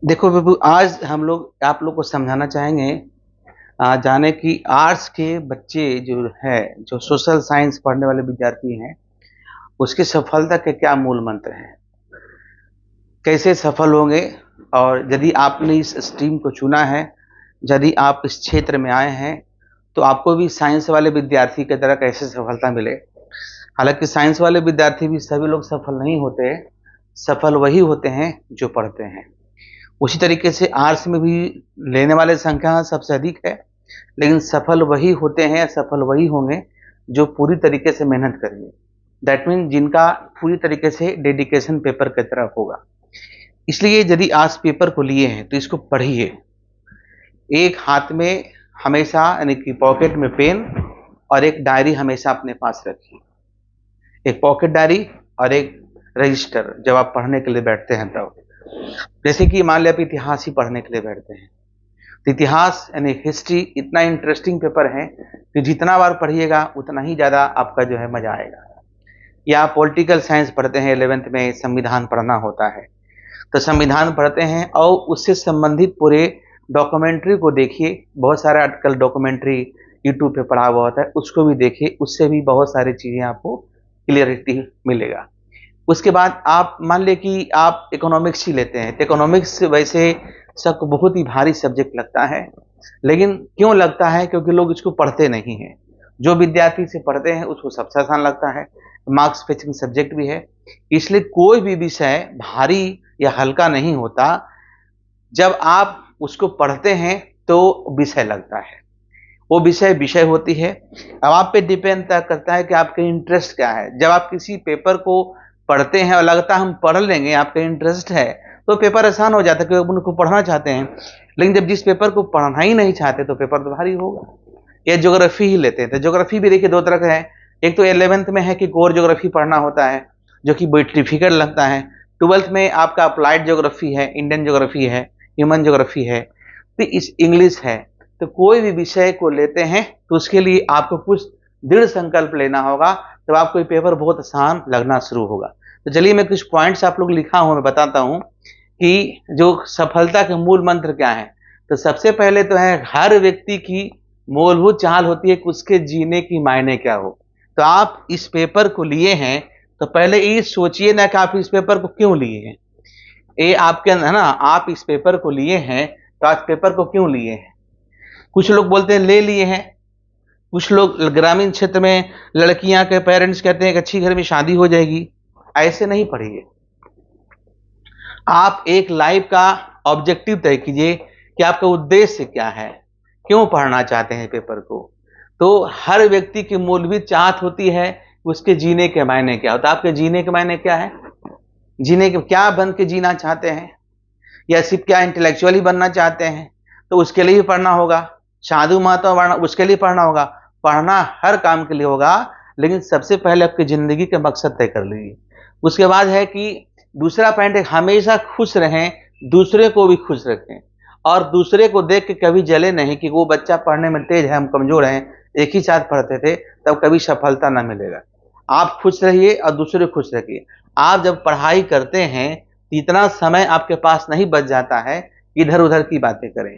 देखो बाबू, आज हम लोग आप लोग को समझाना चाहेंगे जाने कि आर्ट्स के बच्चे जो है, जो सोशल साइंस पढ़ने वाले विद्यार्थी हैं, उसकी सफलता के क्या मूल मंत्र हैं? कैसे सफल होंगे? और यदि आपने इस स्ट्रीम को चुना है, यदि आप इस क्षेत्र में आए हैं, तो आपको भी साइंस वाले विद्यार्थी की तरह कैसे सफलता मिले? हालाँकि साइंस वाले विद्यार्थी भी सभी लोग सफल नहीं होते, सफल वही होते हैं जो पढ़ते हैं। उसी तरीके से आर्ट्स में भी लेने वाले संख्या सबसे अधिक है, लेकिन सफल वही होते हैं, सफल वही होंगे जो पूरी तरीके से मेहनत करेंगे। दैट मीन जिनका पूरी तरीके से डेडिकेशन पेपर की तरफ होगा। इसलिए यदि आज पेपर को लिए हैं तो इसको पढ़िए। एक हाथ में हमेशा यानी कि पॉकेट में पेन और एक डायरी हमेशा अपने पास रखिए। एक पॉकेट डायरी और एक रजिस्टर जब आप पढ़ने के लिए बैठते हैं तब। जैसे कि मान लिया आप इतिहास ही पढ़ने के लिए बैठते हैं, तो इतिहास यानी हिस्ट्री इतना इंटरेस्टिंग पेपर है कि जितना बार पढ़िएगा उतना ही ज़्यादा आपका जो है मज़ा आएगा। या आप पॉलिटिकल साइंस पढ़ते हैं, 11th में संविधान पढ़ना होता है, तो संविधान पढ़ते हैं और उससे संबंधित पूरे डॉक्यूमेंट्री को देखिए। बहुत सारे आजकल डॉक्यूमेंट्री यूट्यूब पे पड़ा हुआ होता है, उसको भी देखिए, उससे भी बहुत सारी चीज़ें आपको क्लियरिटी मिलेगा। उसके बाद आप मान लें कि आप इकोनॉमिक्स ही लेते हैं, तो इकोनॉमिक्स वैसे सबको बहुत ही भारी सब्जेक्ट लगता है, लेकिन क्यों लगता है? क्योंकि लोग इसको पढ़ते नहीं हैं। जो विद्यार्थी इसे पढ़ते हैं उसको सबसे आसान लगता है, मार्क्स फेचिंग सब्जेक्ट भी है। इसलिए कोई भी विषय भारी या हल्का नहीं होता, जब आप उसको पढ़ते हैं तो विषय लगता है। वो विषय विषय होती है। अब आप पे डिपेंड करता है कि आपका इंटरेस्ट क्या है। जब आप किसी पेपर को पढ़ते हैं और लगता है हम पढ़ लेंगे, आपका इंटरेस्ट है, तो पेपर आसान हो जाता है क्योंकि उनको पढ़ना चाहते हैं। लेकिन जब जिस पेपर को पढ़ना ही नहीं चाहते तो पेपर तो भारी होगा। या ज्योग्राफी ही लेते हैं, तो ज्योग्राफी भी देखिए दो तरह का है। एक तो 11th में है कि कोर ज्योग्राफी पढ़ना होता है, जो कि बहुत डिफिकल्ट लगता है। 12th में आपका अप्लाइड ज्योग्राफी है, इंडियन ज्योग्राफी है, ह्यूमन ज्योग्राफी है, तो इस इंग्लिश है। तो कोई भी विषय को लेते हैं तो उसके लिए आपको कुछ दृढ़ संकल्प लेना होगा, तब आपको ये पेपर बहुत आसान लगना शुरू होगा। तो चलिए मैं कुछ पॉइंट्स आप लोग लिखा हूं, मैं बताता हूं कि जो सफलता के मूल मंत्र क्या है। तो सबसे पहले तो है, हर व्यक्ति की मूलभूत चाल होती है कि उसके जीने की मायने क्या हो। तो आप इस पेपर को लिए हैं तो पहले ये सोचिए ना कि आप इस पेपर को क्यों लिए हैं। ये आपके अंदर है ना, आप इस पेपर को लिए हैं तो आज पेपर को क्यों लिए हैं। कुछ लोग बोलते हैं ले लिए हैं, कुछ लोग ग्रामीण क्षेत्र में लड़कियां के पेरेंट्स कहते हैं कि अच्छी घर में शादी हो जाएगी। ऐसे नहीं पढ़िए। आप एक लाइफ का ऑब्जेक्टिव तय कीजिए कि आपका उद्देश्य क्या है, क्यों पढ़ना चाहते हैं पेपर को। तो हर व्यक्ति की मूलभूत चाहत होती है उसके जीने के मायने क्या होता है। आपके जीने के मायने क्या है? जीने के क्या बन के जीना चाहते हैं, या सिर्फ क्या इंटेलेक्चुअली बनना चाहते हैं, तो उसके लिए भी पढ़ना होगा। साधु महात्मा बनना, उसके लिए पढ़ना होगा। पढ़ना हर काम के लिए होगा, लेकिन सबसे पहले आपकी जिंदगी का मकसद तय कर लीजिए। उसके बाद है कि दूसरा पॉइंट है, हमेशा खुश रहें, दूसरे को भी खुश रखें, और दूसरे को देख के कभी जले नहीं कि वो बच्चा पढ़ने में तेज है, हम कमजोर हैं, एक ही साथ पढ़ते थे, तब कभी सफलता ना मिलेगा। आप खुश रहिए और दूसरे खुश रखिए। आप जब पढ़ाई करते हैं इतना समय आपके पास नहीं बच जाता है इधर उधर की बातें करें,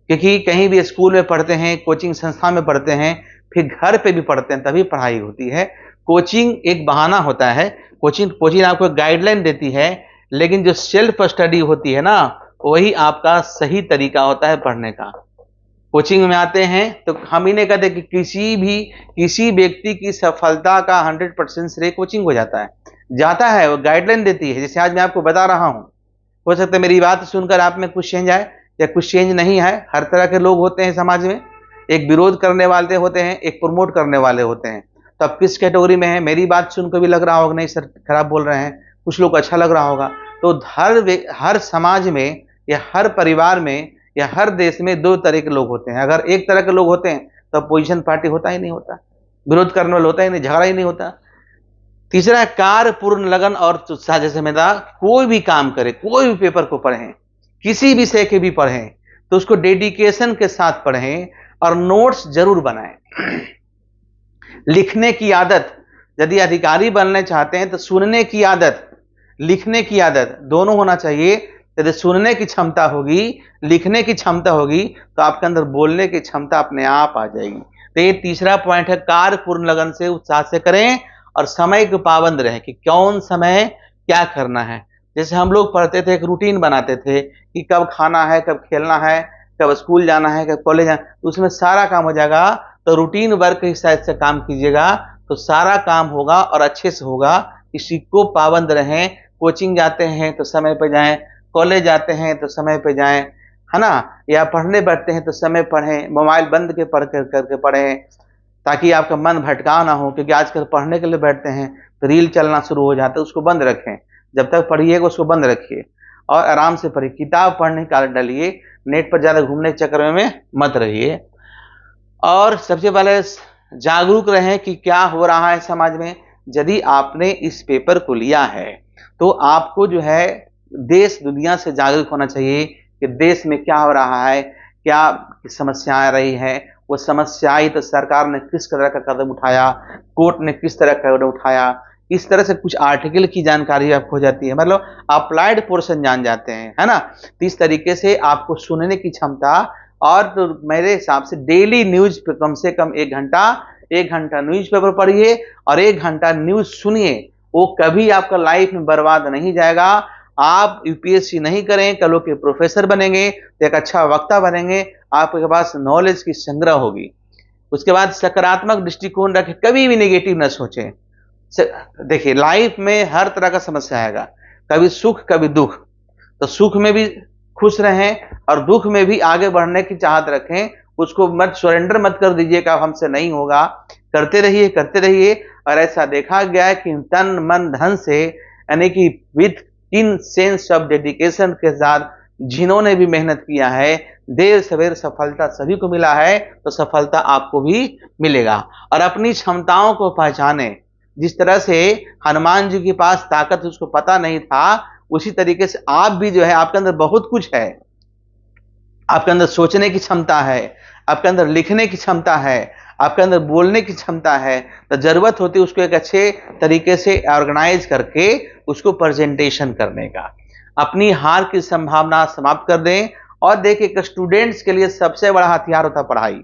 क्योंकि कहीं भी स्कूल में पढ़ते हैं, कोचिंग संस्था में पढ़ते हैं, फिर घर पे भी पढ़ते हैं, तभी पढ़ाई होती है। कोचिंग एक बहाना होता है। कोचिंग कोचिंग आपको गाइडलाइन देती है, लेकिन जो सेल्फ स्टडी होती है ना, वही आपका सही तरीका होता है पढ़ने का। कोचिंग में आते हैं तो हम ही नहीं कहते कि किसी व्यक्ति की सफलता का 100% श्रेय कोचिंग को जाता है, वो गाइडलाइन देती है। जैसे आज मैं आपको बता रहा हूं, हो सकता है मेरी बात सुनकर आप में कुछ चेंज आए या कुछ चेंज नहीं आए। हर तरह के लोग होते हैं समाज में, एक विरोध करने वाले होते हैं, एक प्रमोट करने वाले होते हैं। तो आप किस कैटेगरी में हैं? मेरी बात सुनकर भी लग रहा होगा नहीं सर खराब बोल रहे हैं, कुछ लोग अच्छा लग रहा होगा। तो हर समाज में या हर परिवार में या हर देश में दो तरह के लोग होते हैं। अगर एक तरह के लोग होते हैं तो अपोजिशन पार्टी होता ही नहीं होता, विरोध करने वाला होता ही नहीं, झगड़ा ही नहीं होता। तीसरा है कार्य पूर्ण लगन और उत्साह। जैसे मेरा कोई भी काम करे, कोई भी पेपर को पढ़ें, किसी विषय के भी पढ़ें, तो उसको डेडिकेशन के साथ पढ़ें और नोट्स जरूर बनाएं। लिखने की आदत, यदि अधिकारी बनना चाहते हैं तो सुनने की आदत, लिखने की आदत दोनों होना चाहिए, यदि सुनने की क्षमता होगी, लिखने की क्षमता होगी, तो आपके अंदर बोलने की क्षमता अपने आप आ जाएगी। तो ये तीसरा पॉइंट है, कार्य पूर्ण लगन से उत्साह से करें और समय के पाबंद रहें कि कौन समय क्या करना है। जैसे हम लोग पढ़ते थे, एक रूटीन बनाते थे कि कब खाना है, कब खेलना है, कब स्कूल जाना है, कब कॉलेज जाना, तो उसमें सारा काम हो जाएगा। तो रूटीन वर्क के हिसाब से काम कीजिएगा तो सारा काम होगा और अच्छे से होगा। इसी को पाबंद रहें। कोचिंग जाते हैं तो समय पे जाएं, कॉलेज जाते हैं तो समय पे जाएं, है ना, या पढ़ने बैठते हैं तो समय पढ़ें, मोबाइल बंद के पढ़ करके पढ़ें, ताकि आपका मन भटकाव ना हो। क्योंकि आजकल पढ़ने के लिए बैठते हैं तो रील चलना शुरू हो जाता है, उसको बंद रखें। जब तक पढ़िएगा उसको बंद रखिए और आराम से पढ़िए, किताब पढ़ने का आदत डालिए, नेट पर ज़्यादा घूमने के चक्कर में मत रहिए। और सबसे पहले जागरूक रहें कि क्या हो रहा है समाज में। यदि आपने इस पेपर को लिया है तो आपको जो है देश दुनिया से जागरूक होना चाहिए कि देश में क्या हो रहा है, क्या समस्याएं आ रही है। वो समस्या आई तो सरकार ने किस तरह का कदम उठाया, कोर्ट ने किस तरह का कदम उठाया, इस तरह से कुछ आर्टिकल की जानकारी आपको हो जाती है, मतलब अप्लाइड पोर्शन जान जाते हैं, है ना। तो इस तरीके से आपको सुनने की क्षमता। और तो मेरे हिसाब से डेली न्यूज पे कम से कम 1 घंटा न्यूज़पेपर पढ़िए और 1 घंटा न्यूज सुनिए। वो कभी आपका लाइफ में बर्बाद नहीं जाएगा। आप यूपीएससी नहीं करें, कल के प्रोफेसर बनेंगे तो एक अच्छा वक्ता बनेंगे, आपके पास नॉलेज की संग्रह होगी। उसके बाद सकारात्मक दृष्टिकोण रखें, कभी भी नेगेटिव न सोचें। देखिए लाइफ में हर तरह का समस्या आएगा, कभी सुख कभी दुख। तो सुख में भी खुश रहें और दुख में भी आगे बढ़ने की चाहत रखें। उसको मत सरेंडर मत कर दीजिएगा, हमसे नहीं होगा, करते रहिए करते रहिए। और ऐसा देखा गया है कि तन मन धन से, यानी कि with in sense of dedication के साथ जिन्होंने भी मेहनत किया है, देर सवेर सफलता सभी को मिला है, तो सफलता आपको भी मिलेगा। और अपनी क्षमताओं को पहचाने। जिस तरह से हनुमान जी के पास ताकत उसको पता नहीं था, उसी तरीके से आप भी जो है, आपके अंदर बहुत कुछ है। आपके अंदर सोचने की क्षमता है, आपके अंदर लिखने की क्षमता है, आपके अंदर बोलने की क्षमता है। तो जरूरत होती है उसको एक अच्छे तरीके से ऑर्गेनाइज करके उसको प्रेजेंटेशन करने का। अपनी हार की संभावना समाप्त कर दें। और देखिए, एक स्टूडेंट्स के लिए सबसे बड़ा हथियार होता है पढ़ाई।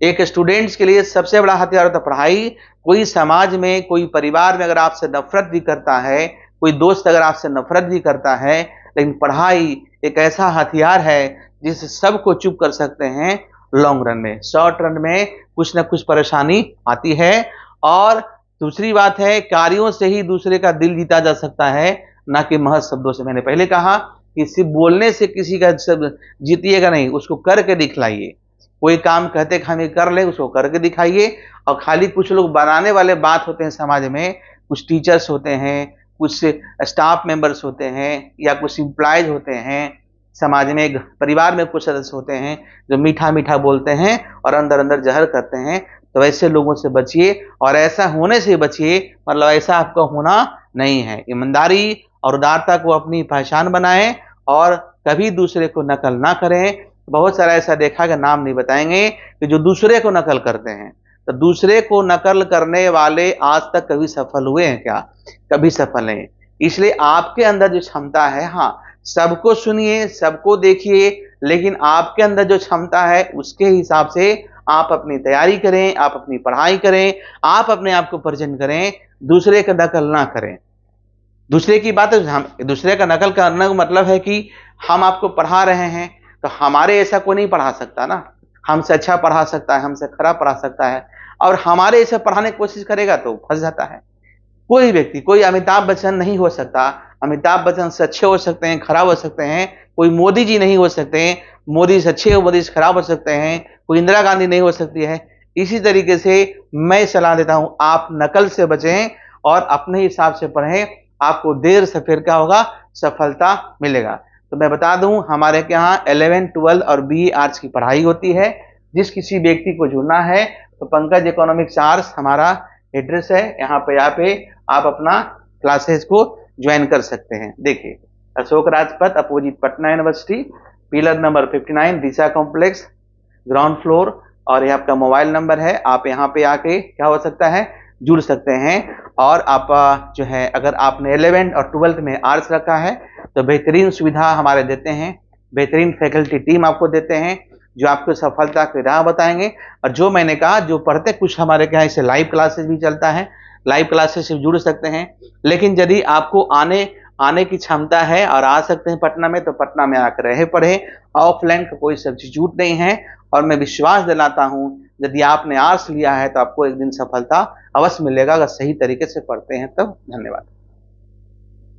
एक स्टूडेंट्स के लिए सबसे बड़ा हथियार होता है पढ़ाई। कोई समाज में, कोई परिवार में अगर आपसे नफरत भी करता है, कोई दोस्त अगर आपसे नफरत भी करता है, लेकिन पढ़ाई एक ऐसा हथियार है जिससे सबको चुप कर सकते हैं लॉन्ग रन में। शॉर्ट रन में कुछ ना कुछ परेशानी आती है। और दूसरी बात है, कार्यों से ही दूसरे का दिल जीता जा सकता है, ना कि महज शब्दों से। मैंने पहले कहा कि सिर्फ बोलने से किसी का जीतिएगा नहीं, उसको करके दिखलाइए। कोई काम कहते कि हम ये कर ले, उसको करके दिखाइए। और खाली कुछ लोग बनाने वाले बात होते हैं समाज में, कुछ टीचर्स होते हैं, कुछ स्टाफ मेंबर्स होते हैं, या कुछ एम्प्लॉयज होते हैं समाज में, एक परिवार में कुछ सदस्य होते हैं जो मीठा मीठा बोलते हैं और अंदर अंदर जहर करते हैं। तो ऐसे लोगों से बचिए और ऐसा होने से बचिए, मतलब ऐसा आपका होना नहीं है। ईमानदारी और उदारता को अपनी पहचान बनाएं और कभी दूसरे को नकल ना करें। बहुत सारा ऐसा देखा कि नाम नहीं बताएंगे कि जो दूसरे को नकल करते हैं। तो दूसरे को नकल करने वाले आज तक कभी सफल हुए हैं क्या? कभी सफल नहीं। इसलिए आपके अंदर जो क्षमता है, हाँ, सबको सुनिए, सबको देखिए, लेकिन आपके अंदर जो क्षमता है उसके हिसाब से आप अपनी तैयारी करें, आप अपनी पढ़ाई करें, आप अपने आप को प्रेजेंट करें, दूसरे का नकल ना करें। दूसरे की बात है, हम दूसरे का नकल करने का मतलब है कि हम आपको पढ़ा रहे हैं तो हमारे ऐसा कोई नहीं पढ़ा सकता ना। हमसे अच्छा पढ़ा सकता है, हमसे खराब पढ़ा सकता है, और हमारे ऐसे पढ़ाने की कोशिश करेगा तो फंस जाता है। कोई व्यक्ति, कोई अमिताभ बच्चन नहीं हो सकता। अमिताभ बच्चन से अच्छे हो सकते हैं, खराब हो सकते हैं। कोई मोदी जी नहीं हो सकते हैं, मोदी से अच्छे हो, मोदी से खराब हो सकते हैं। कोई इंदिरा गांधी नहीं हो सकती है। इसी तरीके से मैं सलाह देता हूं, आप नकल से बचें और अपने हिसाब से पढ़ें। आपको देर से फिर क्या होगा, सफलता मिलेगा। तो मैं बता दूं, हमारे यहाँ 11, 12 और BA आर्ट्स की पढ़ाई होती है। जिस किसी व्यक्ति को जुड़ना है तो पंकज इकोनॉमिक्स आर्ट्स हमारा एड्रेस है। यहाँ पे आप अपना क्लासेस को ज्वाइन कर सकते हैं। देखिए, Ashok Rajpath opposite Patna university, pillar number 59, दिशा कॉम्प्लेक्स, ग्राउंड फ्लोर। और ये आपका मोबाइल नंबर है। आप यहाँ पे आके क्या हो सकता है, जुड़ सकते हैं। और आप जो है, अगर आपने 11th और 12th में आर्ट्स रखा है तो बेहतरीन सुविधा हमारे देते हैं, बेहतरीन फैकल्टी टीम आपको देते हैं, जो आपको सफलता की राह बताएँगे। और जो मैंने कहा, जो पढ़ते कुछ हमारे यहाँ ऐसे लाइव क्लासेस भी चलता है, लाइव क्लासेस से जुड़ सकते हैं। लेकिन यदि आपको आने की क्षमता है और आ सकते हैं पटना में, तो पटना में आकर रहे पढ़े। ऑफलाइन का कोई सब्स्टिट्यूट नहीं है। और मैं विश्वास दिलाता हूँ, यदि आपने आर्ट्स लिया है तो आपको एक दिन सफलता अवश्य मिलेगा, अगर सही तरीके से पढ़ते हैं तब। धन्यवाद।